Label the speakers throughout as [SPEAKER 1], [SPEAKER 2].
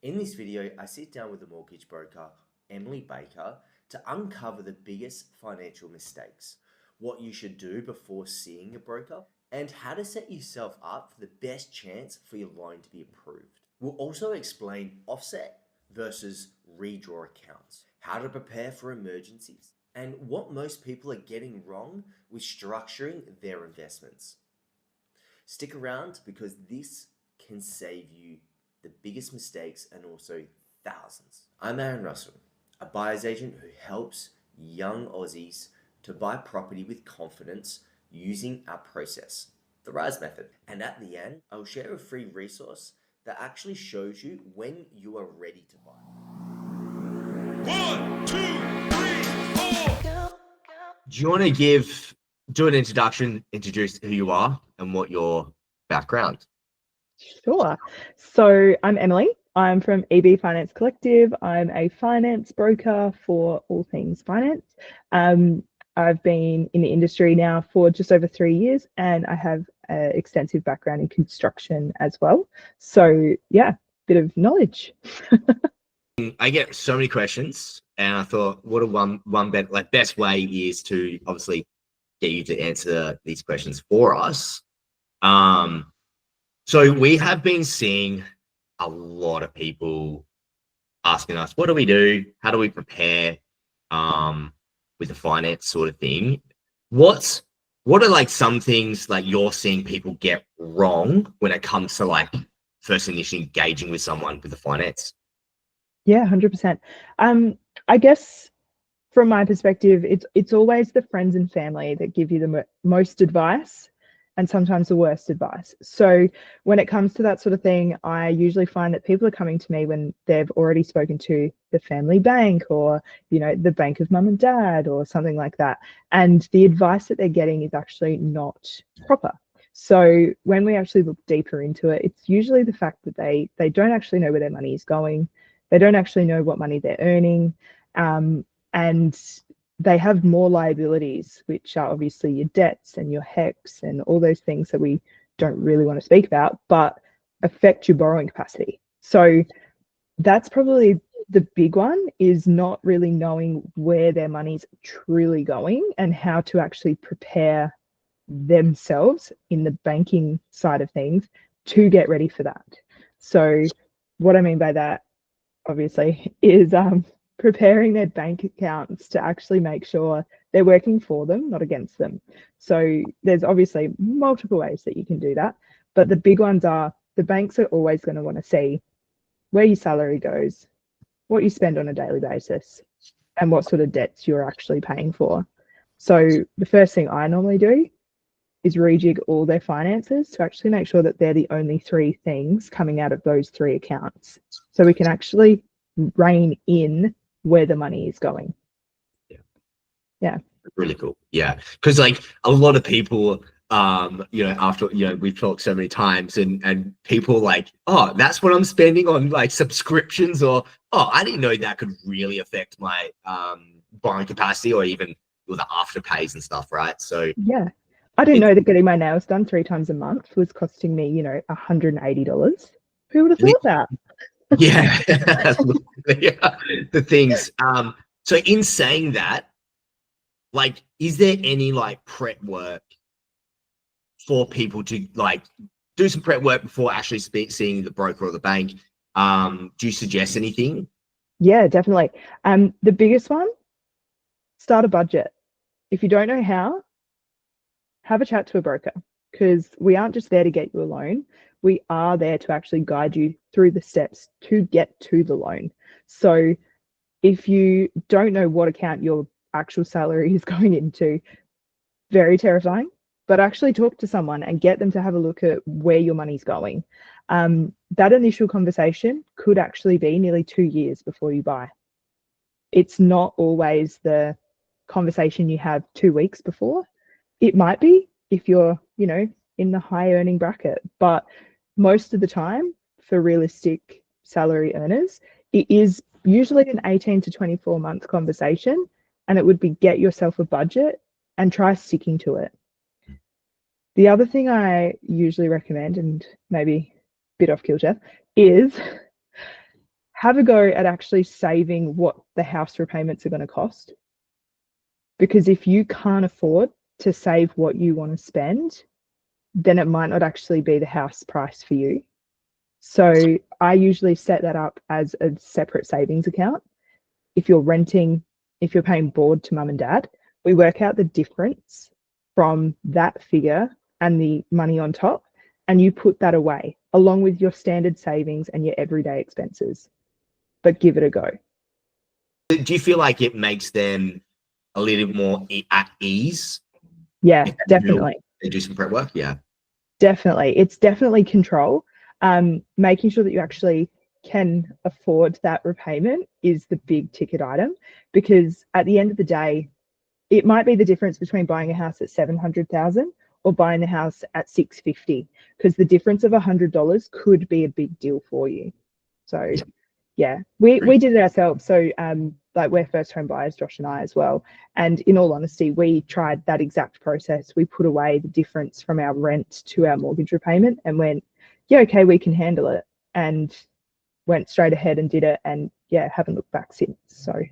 [SPEAKER 1] In this video, I sit down with the mortgage broker, Emily Baker, to uncover the biggest financial mistakes, what you should do before seeing a broker, and how to set yourself up for the best chance for your loan to be approved. We'll also explain offset versus redraw accounts, how to prepare for emergencies, and what most people are getting wrong with structuring their investments. Stick around because this can save you the biggest mistakes and also thousands. I'm Arin Russell, a buyer's agent who helps young Aussies to buy property with confidence using our process, the RISE method. And at the end, I'll share a free resource that actually shows you when you are ready to buy.
[SPEAKER 2] 1, 2, 3, 4.
[SPEAKER 3] Do you want to do an introduction, introduce who you are and what your background?
[SPEAKER 4] Sure. So I'm Emily. I'm from EB Finance Collective. I'm a finance broker for all things finance. I've been in the industry now for just over 3 years, and I have an extensive background in construction as well. So yeah, bit of knowledge.
[SPEAKER 3] I get so many questions, and I thought, what a best way is to obviously get you to answer these questions for us. So we have been seeing a lot of people asking us, what do we do? How do we prepare with the finance sort of thing? What are like some things like you're seeing people get wrong when it comes to like first initially engaging with someone with the finance?
[SPEAKER 4] Yeah, 100%. I guess from my perspective, it's always the friends and family that give you the most advice and sometimes the worst advice. So when it comes to that sort of thing, I usually find that people are coming to me when they've already spoken to the family bank or, the bank of mum and dad or something like that. And the advice that they're getting is actually not proper. So when we actually look deeper into it, it's usually the fact that they don't actually know where their money is going. They don't actually know what money they're earning. And they have more liabilities, which are obviously your debts and your HECS and all those things that we don't really want to speak about, but affect your borrowing capacity. So that's probably the big one, is not really knowing where their money's truly going and how to actually prepare themselves in the banking side of things to get ready for that. So what I mean by that, obviously, is preparing their bank accounts to actually make sure they're working for them, not against them. So there's obviously multiple ways that you can do that, but the big ones are the banks are always going to want to see where your salary goes, what you spend on a daily basis, and what sort of debts you're actually paying for. So the first thing I normally do is rejig all their finances to actually make sure that they're the only 3 things coming out of those 3 accounts. So we can actually rein in where the money is going. Yeah.
[SPEAKER 3] Really cool. Yeah. Because like a lot of people, after, we've talked so many times and people like, oh, that's what I'm spending on like subscriptions, or, oh, I didn't know that could really affect my borrowing capacity or even with the afterpays and stuff. Right. So
[SPEAKER 4] yeah. I didn't know that getting my nails done 3 times a month was costing me, $180. Who would have thought that?
[SPEAKER 3] Yeah. The things. So in saying that, like, is there any like prep work for people to like do some prep work before actually seeing the broker or the bank? Do you suggest anything?
[SPEAKER 4] Yeah, definitely. The biggest one, start a budget. If you don't know how, have a chat to a broker, because we aren't just there to get you a loan. We are there to actually guide you through the steps to get to the loan. So if you don't know what account your actual salary is going into, very terrifying, but actually talk to someone and get them to have a look at where your money's going. That initial conversation could actually be nearly 2 years before you buy. It's not always the conversation you have 2 weeks before. It might be if you're, in the high earning bracket, but most of the time for realistic salary earners, it is usually an 18 to 24 month conversation, and it would be get yourself a budget and try sticking to it. The other thing I usually recommend, and maybe a bit off kilter, is have a go at actually saving what the house repayments are going to cost. Because if you can't afford to save what you want to spend, then it might not actually be the house price for you. So I usually set that up as a separate savings account. If you're renting, if you're paying board to mum and dad, we work out the difference from that figure and the money on top, and you put that away along with your standard savings and your everyday expenses. But give it a go.
[SPEAKER 3] Do you feel like it makes them a little more at ease?
[SPEAKER 4] Yeah, definitely.
[SPEAKER 3] They do some prep work. Yeah,
[SPEAKER 4] definitely. It's definitely control. Making sure that you actually can afford that repayment is the big ticket item, because at the end of the day, it might be the difference between buying a house at 700,000 or buying the house at 650, because the difference of $100 could be a big deal for you. So yeah, we did it ourselves. So like, we're first home buyers, Josh and I as well. And in all honesty, we tried that exact process. We put away the difference from our rent to our mortgage repayment and went, yeah, okay, we can handle it. And went straight ahead and did it. And yeah, haven't looked back since. So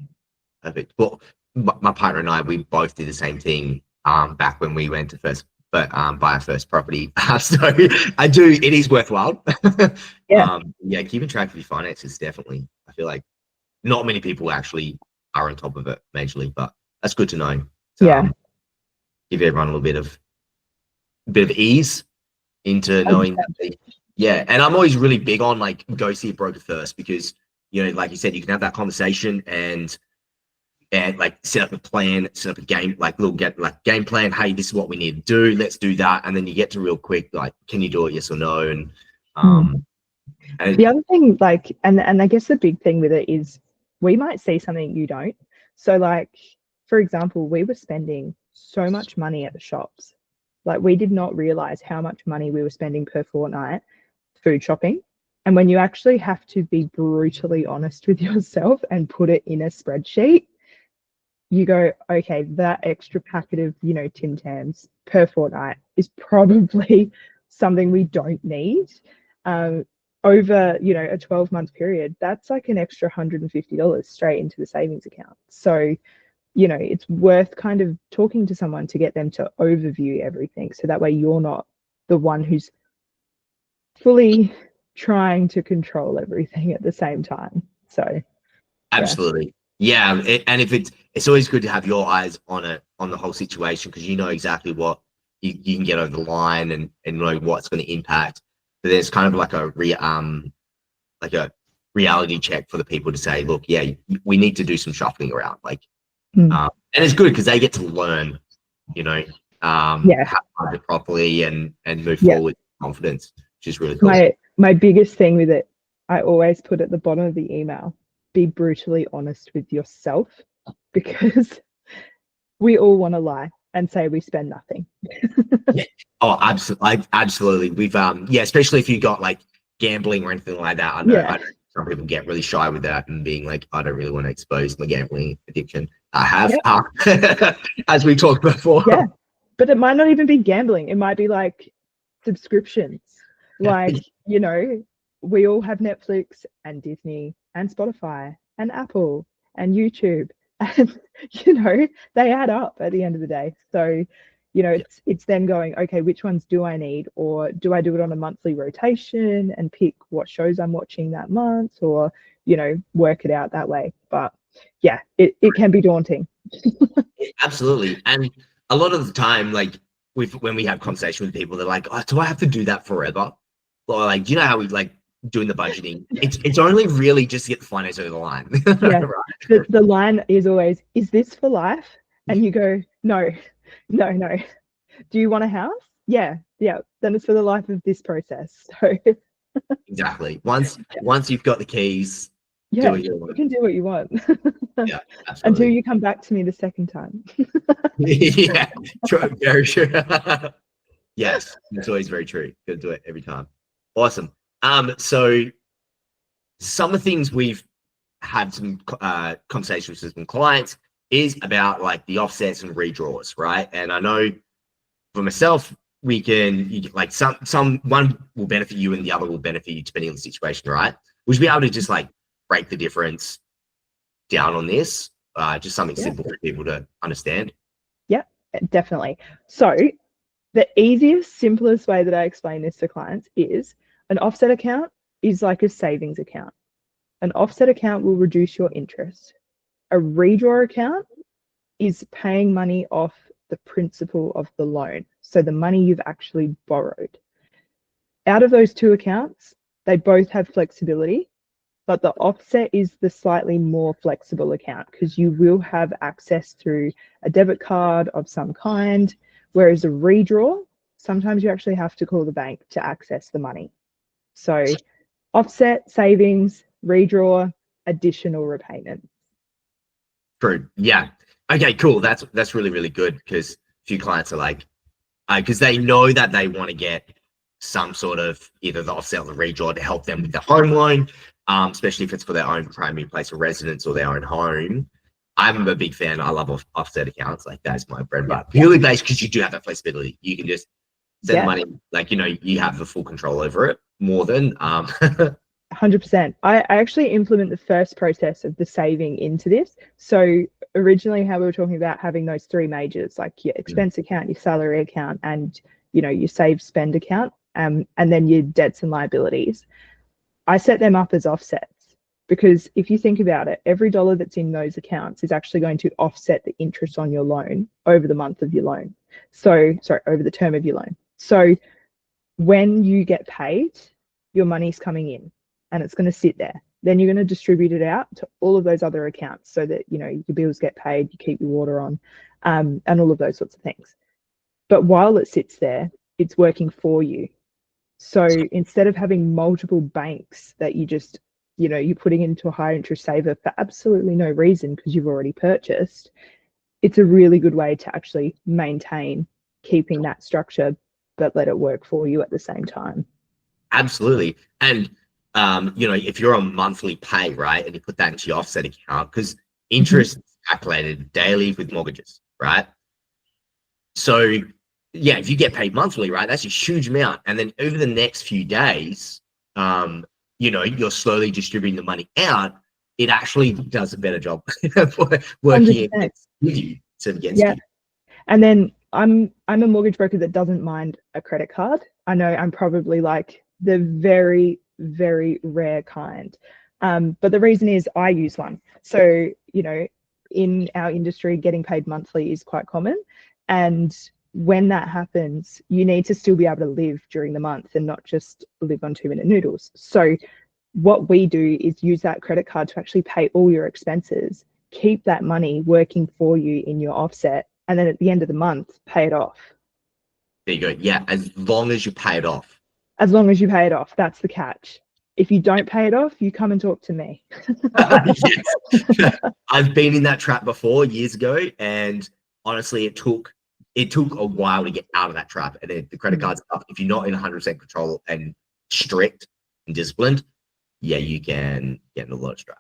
[SPEAKER 3] perfect. Well, my partner and I, we both did the same thing back when we went to buy our first property. So I do, it is worthwhile.
[SPEAKER 4] Yeah.
[SPEAKER 3] Yeah, keeping track of your finances, definitely. I feel like not many people actually are on top of it majorly, but that's good to know. So,
[SPEAKER 4] Yeah.
[SPEAKER 3] Give everyone a little bit of ease into knowing that yeah. And I'm always really big on like, go see a broker first, because, you know, like you said, you can have that conversation and like set up a plan, set up a game, like game plan. Hey, this is what we need to do. Let's do that. And then you get to real quick, like, can you do it? Yes or no? And and
[SPEAKER 4] the other thing, like, and I guess the big thing with it is we might see something you don't. So like, for example, we were spending so much money at the shops. Like, we did not realize how much money we were spending per fortnight food shopping. And when you actually have to be brutally honest with yourself and put it in a spreadsheet, you go, okay, that extra packet of, you know, Tim Tams per fortnight is probably something we don't need. Over, you know, a 12-month period, that's like an extra $150 straight into the savings account. So, you know, it's worth kind of talking to someone to get them to overview everything. So that way you're not the one who's fully trying to control everything at the same time. So
[SPEAKER 3] absolutely. Yeah. And if it's always good to have your eyes on the whole situation, because you know exactly what you can get over the line and know what's going to impact. But there's kind of like a reality check for the people to say, look, yeah, we need to do some shuffling around. Like, and it's good because they get to learn, you know, how to budget properly and move forward with confidence, which is really cool.
[SPEAKER 4] My biggest thing with it, I always put at the bottom of the email, be brutally honest with yourself, because we all want to lie and say we spend nothing.
[SPEAKER 3] Oh, absolutely. We've especially if you got like gambling or anything like that. I know some people get really shy with that and being like, I don't really want to expose my gambling addiction. I have, as we talked before.
[SPEAKER 4] Yeah, but it might not even be gambling. It might be like subscriptions. Like, you know, we all have Netflix and Disney and Spotify and Apple and YouTube, and, you know, they add up at the end of the day. So, you know, it's then going, okay, which ones do I need? Or do I do it on a monthly rotation and pick what shows I'm watching that month, or, you know, work it out that way? But yeah, it can be daunting.
[SPEAKER 3] Absolutely. And a lot of the time, like when we have conversation with people, they're like, oh, do I have to do that forever? Or like, do you know how we like doing the budgeting? It's only really just to get the finance over the line.
[SPEAKER 4] Yeah.
[SPEAKER 3] Right.
[SPEAKER 4] The line is always, is this for life? And you go, no. Do you want a house? Yeah. Then it's for the life of this process. So
[SPEAKER 3] exactly. Once you've got the keys,
[SPEAKER 4] you can do what you want.
[SPEAKER 3] Yeah, absolutely.
[SPEAKER 4] Until you come back to me the second time.
[SPEAKER 3] Yeah, true, very true. Yes, it's always very true. Gotta do it every time. Awesome. So some of the things we've had some conversations with some clients is about like the offsets and redraws, right? And I know for myself, you get like some one will benefit you and the other will benefit you depending on the situation, right? We'll be able to just like break the difference down on this? Just something
[SPEAKER 4] Yeah.
[SPEAKER 3] simple for people to understand.
[SPEAKER 4] Yeah, definitely. So the easiest, simplest way that I explain this to clients is an offset account is like a savings account. An offset account will reduce your interest. A redraw account is paying money off the principal of the loan. So the money you've actually borrowed. Out of those two accounts, they both have flexibility, but the offset is the slightly more flexible account because you will have access through a debit card of some kind, whereas a redraw, sometimes you actually have to call the bank to access the money. So offset, savings, redraw, additional repayment.
[SPEAKER 3] True. Yeah. Okay, cool. That's really, really good because a few clients are like, because they know that they want to get some sort of either the offset or the redraw to help them with the home loan, especially if it's for their own primary place of residence or their own home. I'm a big fan. I love offset accounts. Like that's my bread and butter. Purely based because you do have that flexibility. You can just send money, like, you know, you have the full control over it more than
[SPEAKER 4] 100%. I actually implement the first process of the saving into this. So originally how we were talking about having those three majors, like your expense account, your salary account, and, you know, your save spend account, and then your debts and liabilities. I set them up as offsets because if you think about it, every dollar that's in those accounts is actually going to offset the interest on your loan over the month of your loan. So, sorry, over the term of your loan. So when you get paid, your money's coming in and it's going to sit there. Then you're going to distribute it out to all of those other accounts so that, you know, your bills get paid, you keep your water on, and all of those sorts of things. But while it sits there, it's working for you. So instead of having multiple banks that you just, you know, you're putting into a high interest saver for absolutely no reason because you've already purchased, it's a really good way to actually maintain keeping that structure, but let it work for you at the same time.
[SPEAKER 3] Absolutely. And, you know, if you're on monthly pay, right, and you put that into your offset account, because interest is calculated daily with mortgages, right? So, yeah, if you get paid monthly, right, that's a huge amount. And then over the next few days, you know, you're slowly distributing the money out. It actually does a better job working with you instead of against you.
[SPEAKER 4] And then I'm a mortgage broker that doesn't mind a credit card. I know I'm probably like the very, very rare kind. But the reason is I use one. So, you know, in our industry, getting paid monthly is quite common. And when that happens, you need to still be able to live during the month and not just live on 2-minute noodles. So what we do is use that credit card to actually pay all your expenses, keep that money working for you in your offset, and then at the end of the month, pay it off.
[SPEAKER 3] There you go. Yeah, as long as you pay it off.
[SPEAKER 4] As long as you pay it off, that's the catch. If you don't pay it off, you come and talk to me.
[SPEAKER 3] Yes. I've been in that trap before years ago, and honestly, it took a while to get out of that trap. And then the credit card stuff, if you're not in 100% control and strict and disciplined, yeah, you can get in a lot of strife.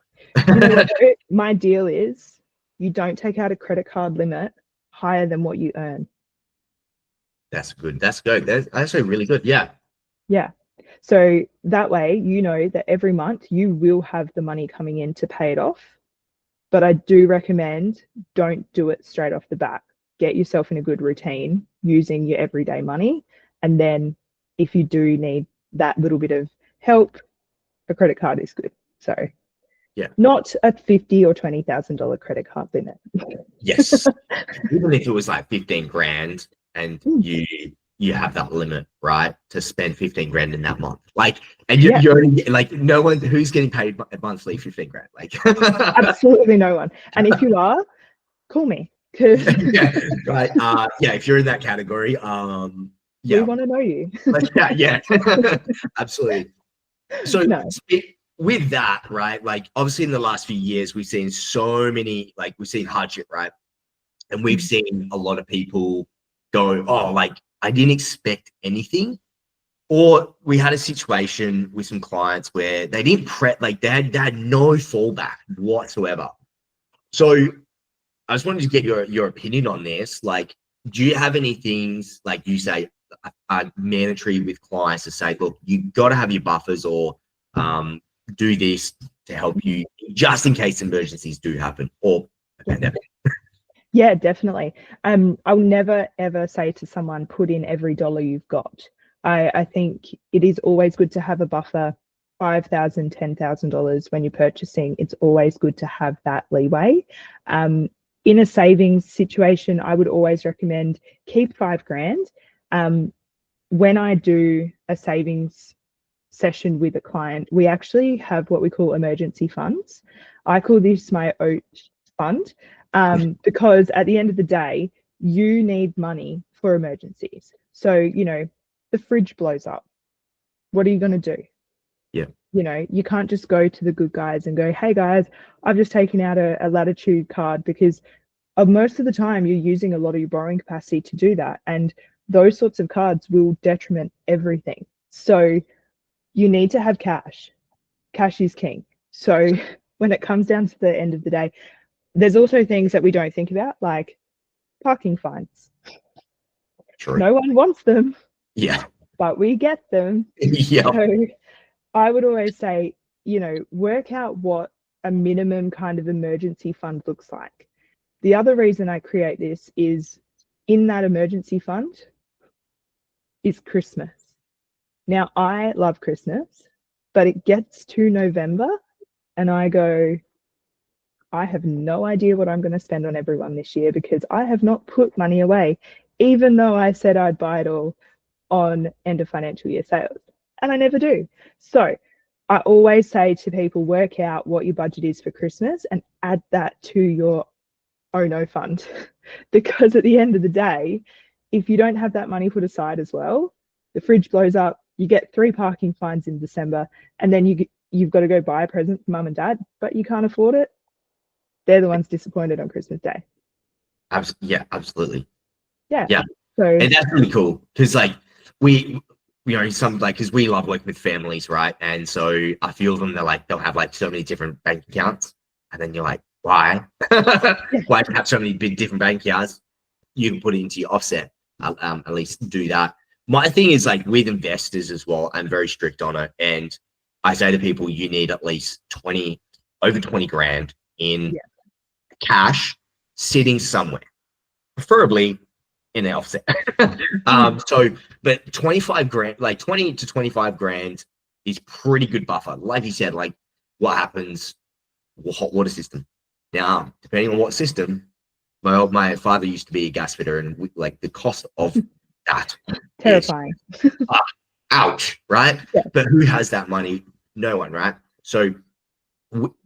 [SPEAKER 4] You know what, my deal is you don't take out a credit card limit higher than what you earn.
[SPEAKER 3] That's good. That's good. That's actually really good. Yeah.
[SPEAKER 4] Yeah. So that way, you know that every month you will have the money coming in to pay it off. But I do recommend don't do it straight off the bat. Get yourself in a good routine using your everyday money. And then if you do need that little bit of help, a credit card is good. So
[SPEAKER 3] yeah,
[SPEAKER 4] not a $50,000 or $20,000 credit card limit.
[SPEAKER 3] Yes. Even if it was like 15 grand and you have that limit, right, to spend 15 grand in that month. Like, and you're only, like, no one who's getting paid monthly 15 grand. Like,
[SPEAKER 4] absolutely no one. And if you are, call me.
[SPEAKER 3] Yeah, right. Yeah, if you're in that category, yeah,
[SPEAKER 4] we want to know you.
[SPEAKER 3] yeah, absolutely. So with that, right, like obviously in the last few years, we've seen so many, like we've seen hardship, right? And we've seen a lot of people go, oh, like I didn't expect anything. Or we had a situation with some clients where they didn't like they had no fallback whatsoever. So I just wanted to get your opinion on this. Like, do you have any things, like you say, are mandatory with clients to say, look, you got to have your buffers, or do this to help you just in case emergencies do happen or a pandemic.
[SPEAKER 4] Yeah, definitely. I'll never ever say to someone, put in every dollar you've got. I think it is always good to have a buffer, $5,000, $10,000 when you're purchasing. It's always good to have that leeway. In a savings situation, I would always recommend keep $5,000. When I do a savings session with a client, we actually have what we call emergency funds. I call this my OAT fund, because at the end of the day, you need money for emergencies. So, you know, the fridge blows up. What are you going to do?
[SPEAKER 3] Yeah.
[SPEAKER 4] You know, you can't just go to the good guys and go, hey guys, I've just taken out a Latitude card, because most of the time you're using a lot of your borrowing capacity to do that. And those sorts of cards will detriment everything. So you need to have cash. Cash is king. So when it comes down to the end of the day, there's also things that we don't think about, like parking fines.
[SPEAKER 3] True.
[SPEAKER 4] No one wants them,
[SPEAKER 3] Yeah.
[SPEAKER 4] but we get them.
[SPEAKER 3] Yeah.
[SPEAKER 4] So I would always say, you know, work out what a minimum kind of emergency fund looks like. The other reason I create this is, in that emergency fund is Christmas. Now, I love Christmas, but it gets to November and I go, I have no idea what I'm going to spend on everyone this year, because I have not put money away, even though I said I'd buy it all on end of financial year sales, and I never do. So I always say to people, work out what your budget is for Christmas and add that to your oh no fund, because at the end of the day, if you don't have that money put aside as well, the fridge blows up, you get 3 parking fines in December, and then you've got to go buy a present for mum and dad, but you can't afford it. They're the ones disappointed on Christmas Day.
[SPEAKER 3] Yeah, absolutely.
[SPEAKER 4] Yeah.
[SPEAKER 3] Yeah.
[SPEAKER 4] So
[SPEAKER 3] And that's really cool, because like we, you know, some like, because we love working with families, right? And so a few of them, they'll have like so many different bank accounts, and then you're like, why? Why have so many big different bank accounts? You can put it into your offset. At least do that. My thing is, like, with investors as well, I'm very strict on it, and I say to people, you need at least over 20 grand in cash sitting somewhere, preferably in an offset. But 25 grand, like 20 to 25 grand is pretty good buffer. Like you said, like what happens, hot water system. Now, depending on what system, my father used to be a gas fitter, and like the cost of that
[SPEAKER 4] terrifying.
[SPEAKER 3] Is, ouch, right?
[SPEAKER 4] Yeah.
[SPEAKER 3] But who has that money? No one, right? So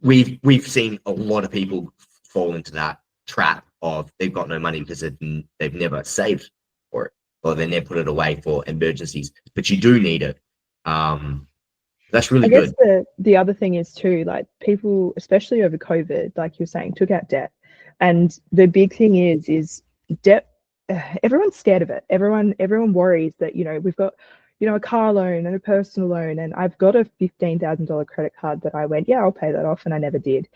[SPEAKER 3] we've seen a lot of people fall into that trap of they've got no money because they've never saved for it, or they never put it away for emergencies. But you do need it. That's really good.
[SPEAKER 4] I guess the other thing is too, like, people, especially over COVID, like you're saying, took out debt. And the big thing is debt. Everyone's scared of it. Everyone worries that, you know, we've got, you know, a car loan and a personal loan, and I've got a $15,000 credit card that I went, yeah, I'll pay that off, and I never did.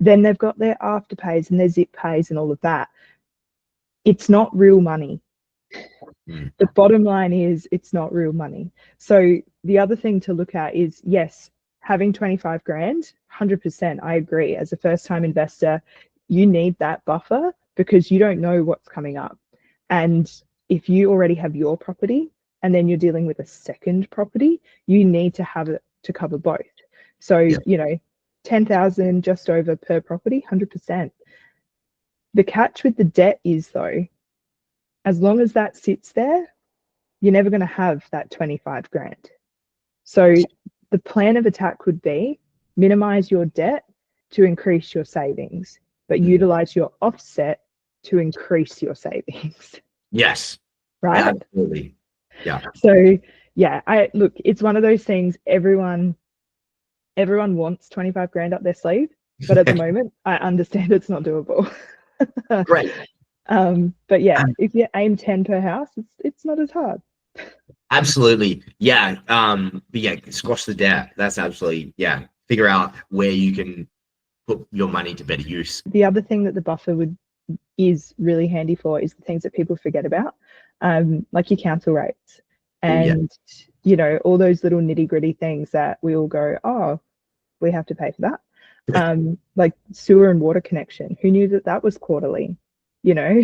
[SPEAKER 4] Then they've got their afterpays and their zip pays and all of that. It's not real money. The bottom line is it's not real money. So the other thing to look at is, yes, having 25 grand, 100%, I agree. As a first-time investor, you need that buffer, because you don't know what's coming up. And if you already have your property and then you're dealing with a second property, you need to have it to cover both. So, you know, 10,000 just over per property, 100%. The catch with the debt is, though, as long as that sits there, you're never going to have that 25 grand. So the plan of attack would be minimize your debt to increase your savings, but utilize your offset to increase your savings.
[SPEAKER 3] Yes.
[SPEAKER 4] Right?
[SPEAKER 3] Absolutely. Yeah.
[SPEAKER 4] So yeah, look, it's one of those things, everyone wants 25 grand up their sleeve, but at the moment I understand it's not doable.
[SPEAKER 3] Great.
[SPEAKER 4] But yeah, if you aim 10 per house, it's not as hard.
[SPEAKER 3] Absolutely. Yeah. Squash the debt. That's absolutely, figure out where you can put your money to better use.
[SPEAKER 4] The other thing that the buffer is really handy for is the things that people forget about, like your council rates and, you know, all those little nitty gritty things that we all go, oh, we have to pay for that. Like sewer and water connection, who knew that that was quarterly? You know,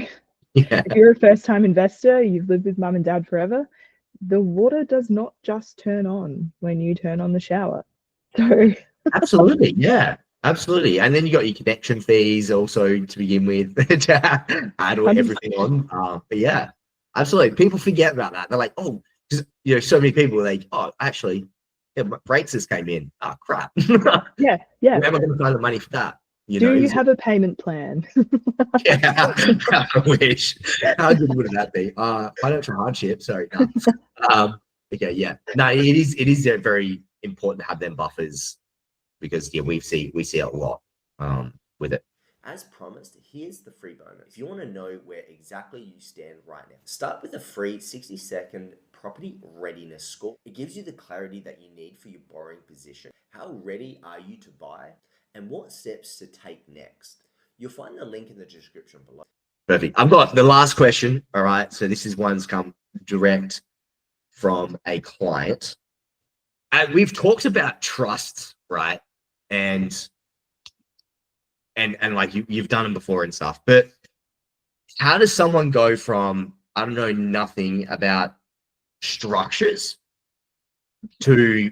[SPEAKER 3] Yeah.
[SPEAKER 4] if you're a first-time investor, you've lived with mum and dad forever, the water does not just turn on when you turn on the shower. So
[SPEAKER 3] Absolutely. Yeah. Absolutely. And then you got your connection fees also to begin with to add everything on. But yeah, absolutely. People forget about that. They're like, oh, just, you know, so many people are like, oh, actually, yeah, my rates just came in. Oh, crap.
[SPEAKER 4] yeah,
[SPEAKER 3] Where am I going to find the money for that? You
[SPEAKER 4] do
[SPEAKER 3] know,
[SPEAKER 4] you have a payment plan?
[SPEAKER 3] yeah, I wish. How good would that be? Financial hardship. Sorry. No. Okay. Yeah. No, it is very important to have them buffers because yeah, we see a lot with it.
[SPEAKER 1] As promised, here's the free bonus. If you want to know where exactly you stand right now, start with a free 60-second property readiness score. It gives you the clarity that you need for your borrowing position. How ready are you to buy? And what steps to take next? You'll find the link in the description below.
[SPEAKER 3] Perfect. I've got the last question. All right. So this is one's come direct from a client. And we've talked about trust, right? And like you've done them before and stuff. But how does someone go from I don't know nothing about structures to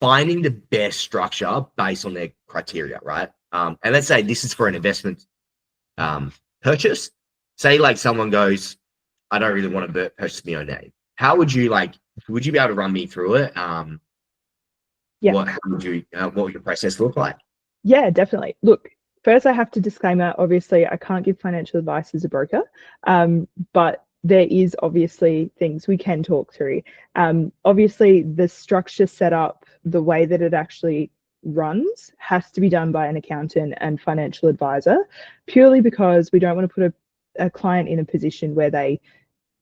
[SPEAKER 3] finding the best structure based on their criteria, right? And let's say this is for an investment purchase. Say like someone goes, I don't really want to purchase my own name. How would you would you be able to run me through it?
[SPEAKER 4] Yeah.
[SPEAKER 3] What would your process look like?
[SPEAKER 4] Yeah, definitely. Look, first I have to disclaimer, obviously I can't give financial advice as a broker, but there is obviously things we can talk through. Obviously the structure set up, the way that it actually runs has to be done by an accountant and financial advisor, purely because we don't want to put a client in a position where they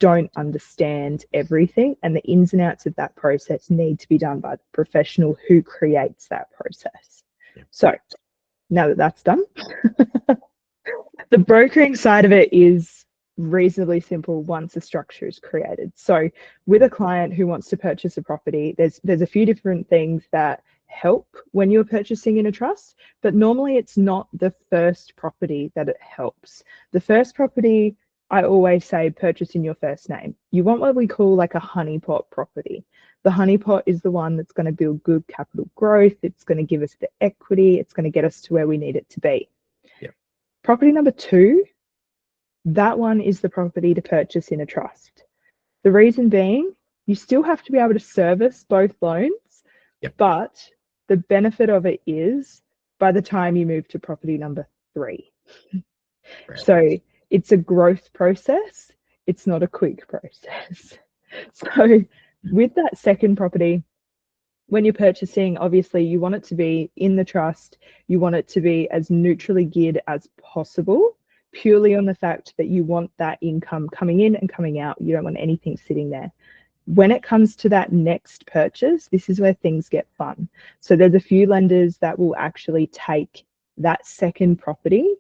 [SPEAKER 4] don't understand everything, and the ins and outs of that process need to be done by the professional who creates that process. Yeah. So now that that's done, the brokering side of it is reasonably simple once a structure is created. So with a client who wants to purchase a property, there's a few different things that help when you're purchasing in a trust, but normally it's not the first property that it helps. The first property, I always say, purchase in your first name. You want what we call like a honeypot property. The honeypot is the one that's going to build good capital growth. It's going to give us the equity. It's going to get us to where we need it to be.
[SPEAKER 3] Yeah.
[SPEAKER 4] Property number 2, that one is the property to purchase in a trust. The reason being, you still have to be able to service both loans, but the benefit of it is by the time you move to property number 3. Right. So it's a growth process. It's not a quick process. So with that second property, when you're purchasing, obviously you want it to be in the trust. You want it to be as neutrally geared as possible, purely on the fact that you want that income coming in and coming out. You don't want anything sitting there. When it comes to that next purchase, this is where things get fun. So there's a few lenders that will actually take that second property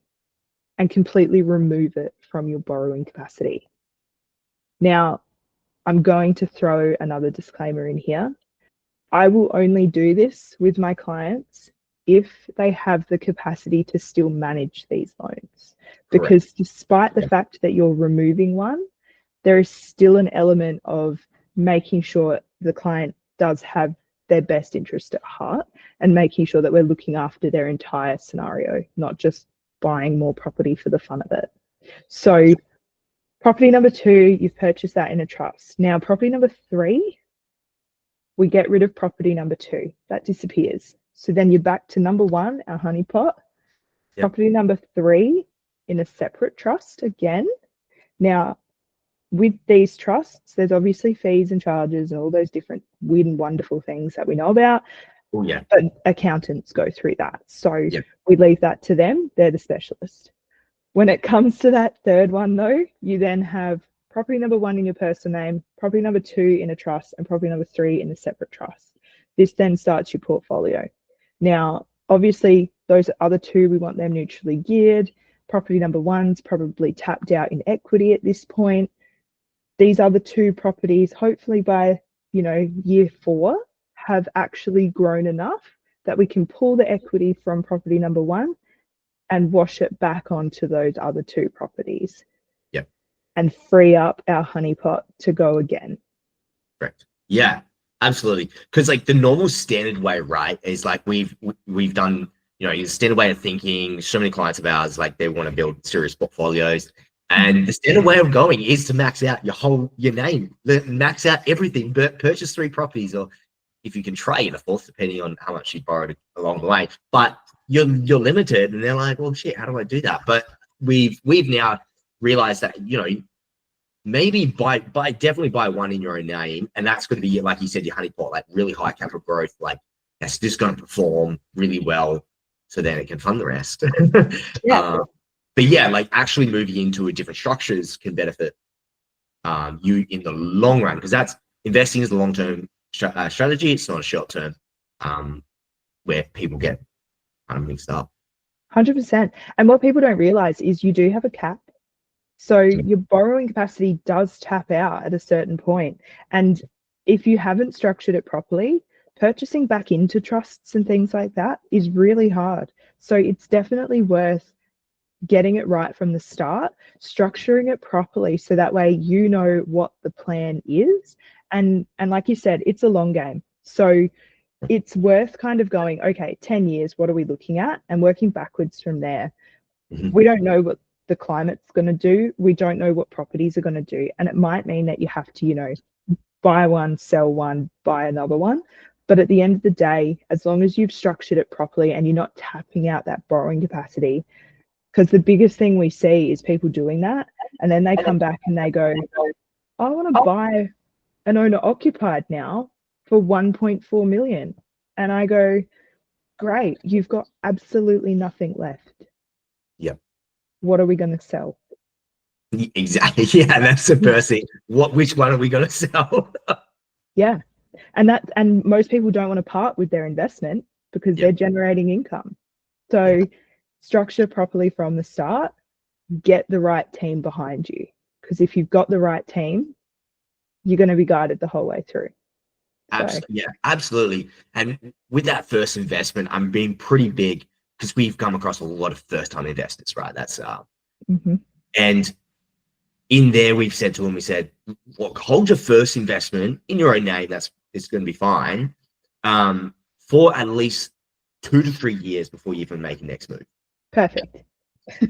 [SPEAKER 4] and completely remove it from your borrowing capacity. Now, I'm going to throw another disclaimer in here. I will only do this with my clients if they have the capacity to still manage these loans. Because Correct. Despite the fact that you're removing one, there is still an element of making sure the client does have their best interest at heart and making sure that we're looking after their entire scenario, not just buying more property for the fun of it. So property number 2, you've purchased that in a trust. Now, property number 3, we get rid of property number 2. That disappears. So then you're back to number 1, our honeypot. Yep. Property number 3 in a separate trust again. Now, with these trusts, there's obviously fees and charges and all those different weird and wonderful things that we know about.
[SPEAKER 3] Oh, yeah.
[SPEAKER 4] But accountants go through that. So we leave that to them. They're the specialist. When it comes to that third one, though, you then have property number 1 in your personal name, property number 2 in a trust, and property number 3 in a separate trust. This then starts your portfolio. Now, obviously, those other 2, we want them neutrally geared. Property number 1's probably tapped out in equity at this point. These other 2 properties, hopefully by, year 4, have actually grown enough that we can pull the equity from property number one and wash it back onto those other two properties.
[SPEAKER 3] Yep.
[SPEAKER 4] And free up our honeypot to go again.
[SPEAKER 3] Correct. Yeah, absolutely. Because like the normal standard way, right, is like we've done, the standard way of thinking. So many clients of ours, like they want to build serious portfolios, and the standard way of going is to max out your name, max out everything, but purchase 3 properties, or if you can trade a fourth, depending on how much you borrowed along the way. But you're limited, and they're like, well, shit, how do I do that? But we've now realized that maybe definitely buy one in your own name, and that's going to be, like you said, your honeypot, like really high capital growth, like that's just going to perform really well, so then it can fund the rest.
[SPEAKER 4] Yeah.
[SPEAKER 3] But yeah, like actually moving into a different structures can benefit you in the long run, because that's investing is a long-term strategy. It's not a short-term where people get kind of mixed up.
[SPEAKER 4] 100%. And what people don't realize is you do have a cap. So your borrowing capacity does tap out at a certain point. And if you haven't structured it properly, purchasing back into trusts and things like that is really hard. So it's definitely worth getting it right from the start, structuring it properly, so that way you know what the plan is. And like you said, it's a long game. So it's worth kind of going, okay, 10 years, what are we looking at? And working backwards from there.
[SPEAKER 3] Mm-hmm.
[SPEAKER 4] We don't know what the climate's going to do. We don't know what properties are going to do. And it might mean that you have to, buy one, sell one, buy another one. But at the end of the day, as long as you've structured it properly and you're not tapping out that borrowing capacity, because the biggest thing we see is people doing that. And then they come back and they go, I want to buy an owner occupied now for 1.4 million. And I go, great, you've got absolutely nothing left.
[SPEAKER 3] Yep.
[SPEAKER 4] What are we going to sell?
[SPEAKER 3] Exactly. Yeah, that's the first thing. Which one are we going to sell?
[SPEAKER 4] Yeah. And most people don't want to part with their investment because they're generating income. So structure properly from the start, get the right team behind you. Because if you've got the right team, you're going to be guided the whole way through.
[SPEAKER 3] Yeah, absolutely. And with that first investment, I'm being pretty big, because we've come across a lot of first-time investors, right? That's and in there we've said to them, look, hold your first investment in your own name. It's going to be fine for at least 2 to 3 years before you even make a next move.
[SPEAKER 4] Perfect.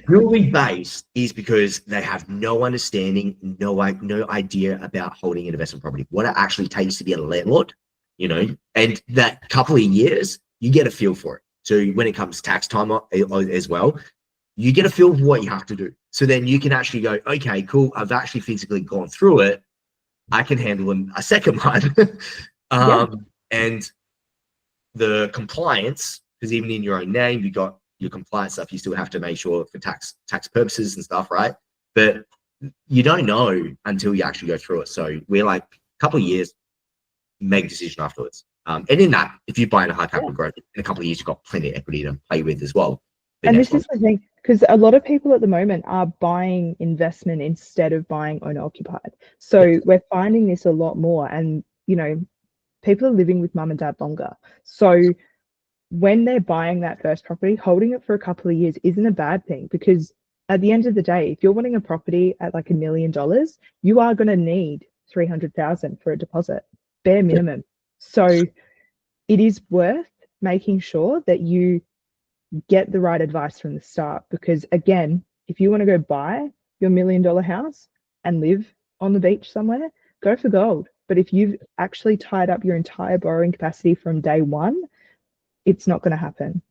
[SPEAKER 3] Purely based is because they have no understanding, no idea about holding an investment property, what it actually takes to be a landlord, and that couple of years, you get a feel for it. So when it comes tax time as well, you get a feel for what you have to do. So then you can actually go, okay, cool, I've actually physically gone through it. I can handle a second one. And the compliance, because even in your own name, you got your compliance stuff, you still have to make sure for tax purposes and stuff, right? But you don't know until you actually go through it. So we're like, a couple of years, make a decision afterwards. And in that, if you buy in a high capital growth, in a couple of years, you've got plenty of equity to play with as well.
[SPEAKER 4] And this is the thing, because a lot of people at the moment are buying investment instead of buying owner occupied. So we're finding this a lot more, and people are living with mum and dad longer. So when they're buying that first property, holding it for a couple of years isn't a bad thing, because at the end of the day, if you're wanting a property at like $1 million, you are going to need 300,000 for a deposit, bare minimum. So it is worth making sure that you get the right advice from the start, because again, if you want to go buy your $1 million house and live on the beach somewhere, go for gold. But if you've actually tied up your entire borrowing capacity from day one, it's not going to happen.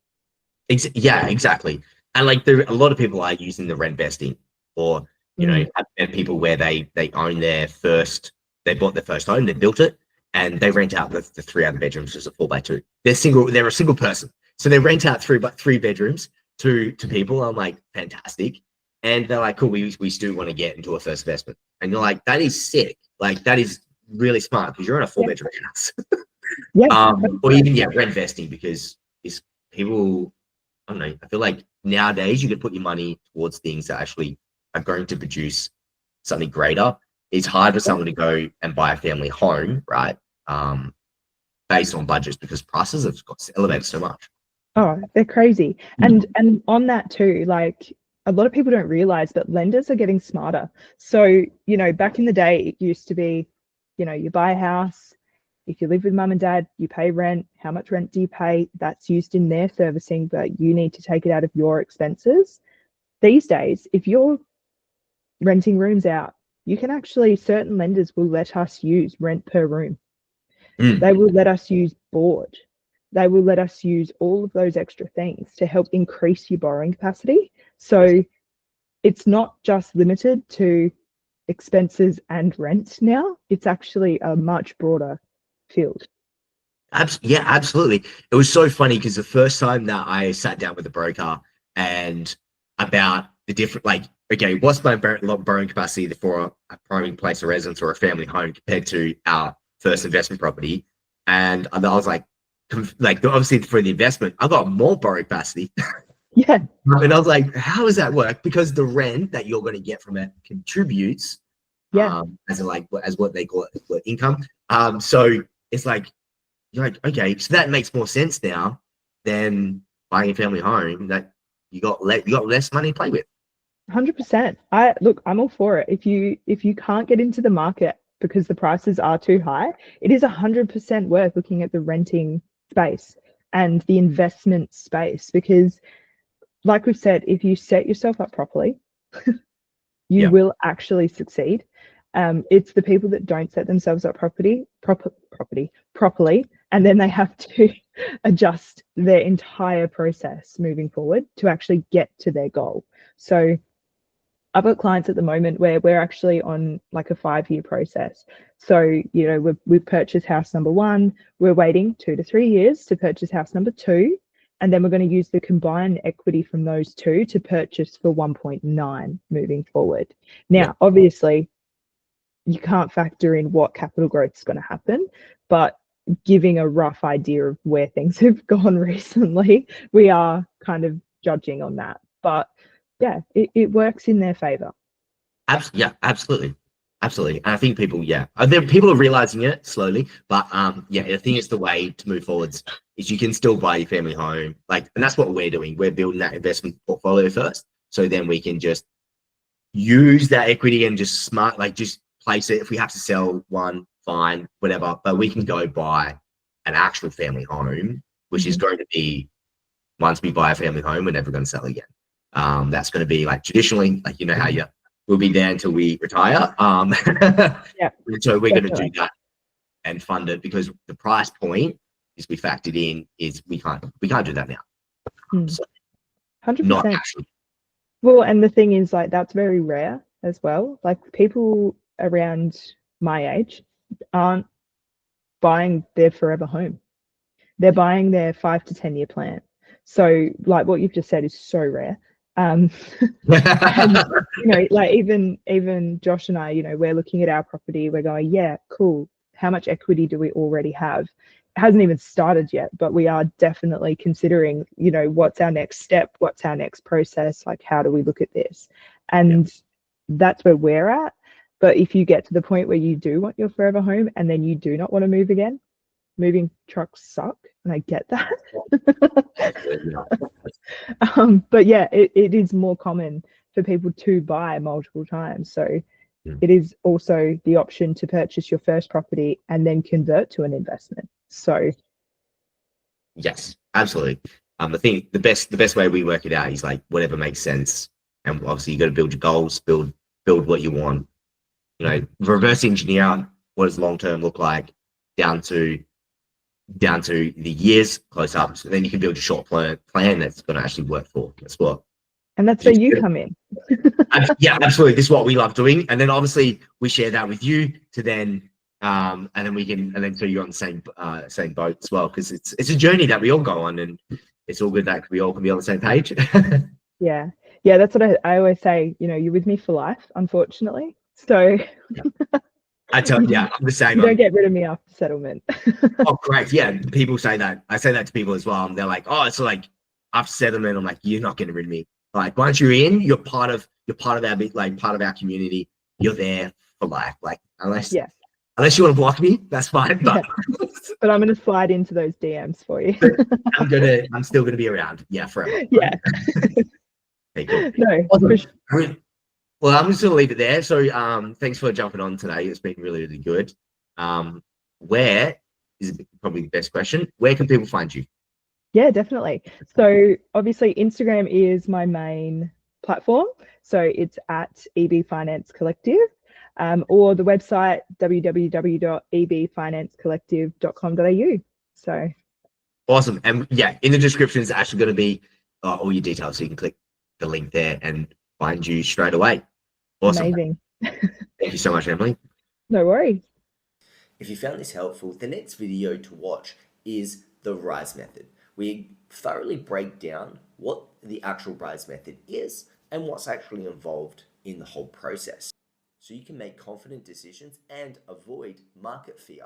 [SPEAKER 3] Yeah, exactly. And like a lot of people are using the rent vesting, or and people where they own they bought their first home, they built it, and they rent out the 3 other bedrooms as a 4x2. They're a single person, so they rent out 3 bedrooms to people. I'm like, fantastic. And they're like, cool, we still want to get into a first investment. And you're like, that is sick. Like, that is really smart, because you're in a 4-bedroom house. Or even rent vesting, because it's people, I don't know, I feel like nowadays you could put your money towards things that actually are going to produce something greater. It's hard for someone to go and buy a family home, right? based on budgets because prices have got elevated so much.
[SPEAKER 4] Oh, they're crazy. And on that too, like a lot of people don't realize that lenders are getting smarter. So, back in the day, it used to be, you buy a house. If you live with mum and dad, you pay rent. How much rent do you pay? That's used in their servicing, but you need to take it out of your expenses. These days, if you're renting rooms out, you can actually, certain lenders will let us use rent per room. They will let us use board. They will let us use all of those extra things to help increase your borrowing capacity. So it's not just limited to expenses and rent now. It's actually a much broader field.
[SPEAKER 3] Yeah, absolutely. It was so funny because the first time that I sat down with a broker and about the different, like, okay, what's my borrowing capacity for a primary place of residence or a family home compared to our first investment property? And I was like obviously for the investment, I got more borrowing capacity.
[SPEAKER 4] Yeah.
[SPEAKER 3] And I was like, how does that work? Because the rent that you're going to get from it contributes, as what they call it, income. So it's like, you're like, okay, so that makes more sense now than buying a family home that you got less money to play with.
[SPEAKER 4] 100%. I'm all for it. If you can't get into the market because the prices are too high, it is 100% worth looking at the renting space and the investment space, because like we've said, if you set yourself up properly, you will actually succeed. It's the people that don't set themselves up properly, and then they have to adjust their entire process moving forward to actually get to their goal. So I've got clients at the moment where we're actually on like a 5-year process. So, we've purchased house number 1. We're waiting 2 to 3 years to purchase house number 2. And then we're going to use the combined equity from those 2 to purchase for 1.9 moving forward. Now, obviously, you can't factor in what capital growth is going to happen, but giving a rough idea of where things have gone recently, we are kind of judging on that. But yeah, it works in their favor.
[SPEAKER 3] Absolutely. And I think people are realizing it slowly, but I think it's the way to move forwards is you can still buy your family home, and that's what we're doing. We're building that investment portfolio first, so then we can just use that equity and just just place it. If we have to sell one, fine, whatever, but we can go buy an actual family home, which is going to be, once we buy a family home, we're never going to sell again. That's going to be traditionally, how we'll be there until we retire. So we're going to do that and fund it, because the price point is we factored in is we can't do that now. So
[SPEAKER 4] 100%.
[SPEAKER 3] not actually.
[SPEAKER 4] Well, and the thing is, that's very rare as well. People around my age aren't buying their forever home. They're buying their 5 to 10 year plan. So what you've just said is so rare. And, even Josh and I, we're looking at our property, we're going, yeah, cool. How much equity do we already have? It hasn't even started yet, but we are definitely considering, what's our next step? What's our next process? How do we look at this? And that's where we're at. But if you get to the point where you do want your forever home and then you do not want to move again, moving trucks suck, and I get that. But yeah, it is more common for people to buy multiple times. So it is also the option to purchase your first property and then convert to an investment. So
[SPEAKER 3] yes, absolutely. I think the best way we work it out is whatever makes sense, and obviously you got to build your goals, build what you want. Reverse engineer what does long term look like down to the years close up, so then you can build a short plan that's going to actually work for. That's what.
[SPEAKER 4] And that's where you come in.
[SPEAKER 3] Yeah, absolutely. This is what we love doing, and then obviously we share that with you to then, and then so you're on the same boat as well, because it's a journey that we all go on, and it's all good that we all can be on the same page.
[SPEAKER 4] Yeah, that's what I always say. You're with me for life, unfortunately. So.
[SPEAKER 3] I tell you, I'm the same.
[SPEAKER 4] You don't get rid of me after settlement.
[SPEAKER 3] Oh, correct. Yeah, people say that. I say that to people as well. And they're like, "Oh, it's after settlement." I'm like, "You're not getting rid of me. Once you're in, you're part of our part of our community. You're there for life. Unless Unless you want to block me, that's fine. But
[SPEAKER 4] But I'm going to slide into those DMs for you.
[SPEAKER 3] I'm still gonna be around. Yeah, forever.
[SPEAKER 4] Yeah.
[SPEAKER 3] Okay, cool.
[SPEAKER 4] No,
[SPEAKER 3] Awesome.
[SPEAKER 4] for sure.
[SPEAKER 3] Well, I'm just gonna leave it there. So thanks for jumping on today. It's been really, really good. Where is probably the best question. Where can people find you?
[SPEAKER 4] Yeah, definitely. So obviously Instagram is my main platform. So it's at EB Finance Collective, or the website www.ebfinancecollective.com.au. So
[SPEAKER 3] Awesome. And yeah, in the description is actually going to be all your details. So you can click the link there and find you straight away. Awesome.
[SPEAKER 4] amazing.
[SPEAKER 3] Thank you so much, Emily.
[SPEAKER 4] No worries.
[SPEAKER 1] If you found this helpful, the next video to watch is the RISE method. We thoroughly break down what the actual RISE method is and what's actually involved in the whole process, so you can make confident decisions and avoid market fear.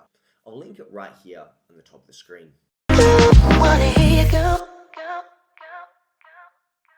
[SPEAKER 1] I'll link it right here on the top of the screen.
[SPEAKER 2] Wanna hear you go, go.